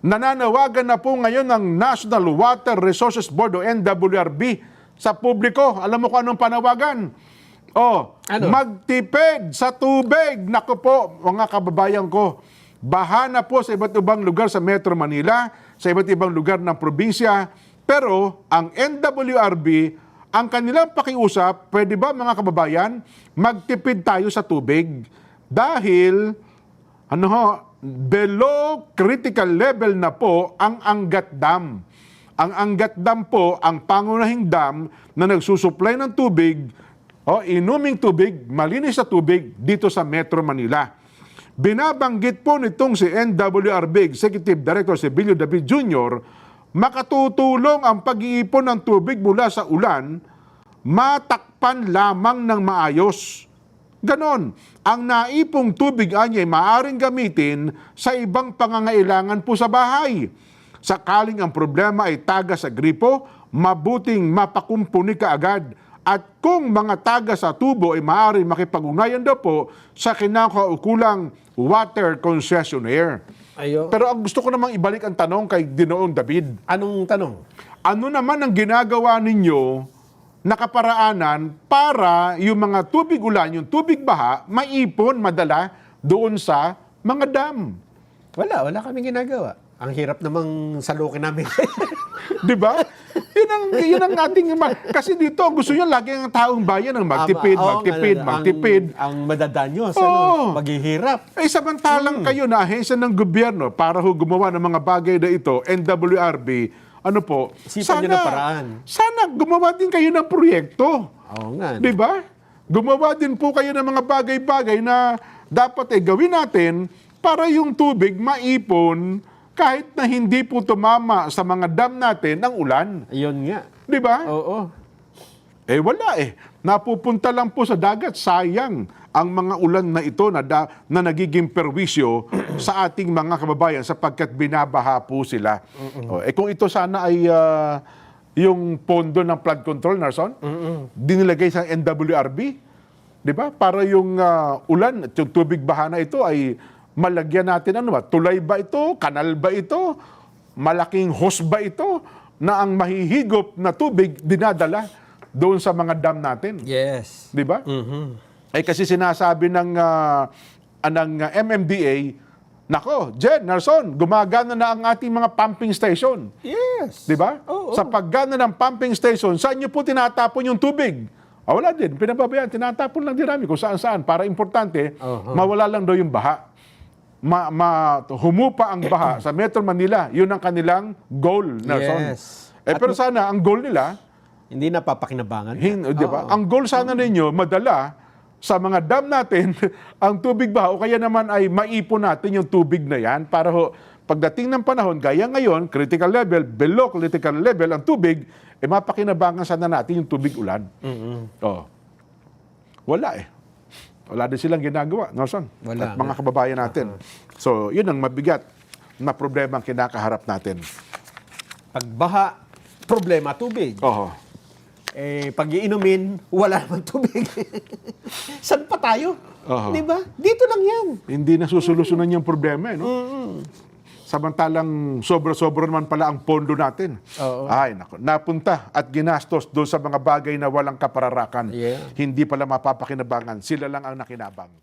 nananawagan na po ngayon ng National Water Resources Board o NWRB sa publiko. Alam mo kung anong panawagan? Ano? Magtipid sa tubig. Naku po, mga kababayan ko, baha na po sa iba't ibang lugar sa Metro Manila, sa iba't ibang lugar ng probinsya. Pero ang NWRB, ang kanilang pakiusap, pwede ba mga kababayan, magtipid tayo sa tubig? Dahil, below critical level na po ang Angat Dam. Ang Angat Dam po, ang pangunahing dam na nagsusupply ng tubig, inuming tubig, malinis na tubig dito sa Metro Manila. Binabanggit po nitong si NWRB Executive Director si Bilio David Jr., makatutulong ang pag-iipon ng tubig mula sa ulan, matakpan lamang ng maayos. Ganon, ang naipong tubig ay maaaring gamitin sa ibang pangangailangan po sa bahay. Sakaling ang problema ay taga sa gripo, mabuting mapakumpuni kaagad. At kung mga taga sa tubo ay maaaring makipag-ugnayan daw po sa kinakaukulang water concessionaire. Ayo. Pero ang gusto ko namang ibalik ang tanong kay Dinoong David. Anong tanong? Ano naman ang ginagawa ninyo na kaparaanan para yung mga tubig ulan, yung tubig baha, maipon, madala doon sa mga dam? Wala kaming ginagawa. Ang hirap namang salukin namin. Di ba? Yun ang ating... Kasi dito, gusto nyo lagi ang taong bayan ang magtipid, magtipid. Ang madadanyos, maghihirap. Samantalang kayo na ahensya ng gobyerno para gumawa ng mga bagay na ito, NWRB, Sipan nyo ng paraan. Sana gumawa din kayo ng proyekto. Oo nga. Di ba? Gumawa din po kayo ng mga bagay-bagay na dapat gawin natin para yung tubig maipon kahit na hindi po tumama sa mga dam natin ang ulan. Ayun nga. Di ba? Oo. Wala Napupunta lang po sa dagat. Sayang ang mga ulan na ito na nagiging perwisyo sa ating mga kababayan sapagkat binabaha po sila. Kung ito sana ay yung pondo ng flood control, Narson, dinilagay sa NWRB, di ba? Para yung ulan at yung tubig baha na ito ay malagyan natin tulay ba ito? Kanal ba ito? Malaking hose ba ito? Na ang mahihigop na tubig dinadala doon sa mga dam natin. Yes. Di ba? Kasi sinasabi ng MMDA, nako, Jen, Narson, gumagana na ang ating mga pumping station. Yes. Di ba? Oo. Sa paggana ng pumping station, saan nyo po tinatapon yung tubig? Wala din. Pinababayaan. Tinatapon lang din namin kung saan-saan. Para importante, mawala lang daw yung baha. Humupa ang baha sa Metro Manila. Yun ang kanilang goal, Nelson. Yes. Pero sana, ang goal nila, hindi napapakinabangan. di ba? Ang goal sana ninyo, madala sa mga dam natin ang tubig baha o kaya naman ay maipon natin yung tubig na yan para pagdating ng panahon, gaya ngayon, critical level, below critical level ang tubig, mapakinabangan sana natin yung tubig ulan. Wala Wala din silang ginagawa, Nelson. Wala. At mga kababayan natin. So, yun ang mabigat na problema ang kinakaharap natin. Pagbaha, problema tubig. Pag iinumin, wala naman tubig. Saan pa tayo? Di ba? Dito lang yan. Hindi na susolusyonan yung problema, no? Samantalang sobra-sobra naman pala ang pondo natin. Ay, nako, napunta at ginastos doon sa mga bagay na walang kapararakan. Yeah. Hindi pala mapapakinabangan. Sila lang ang nakinabang.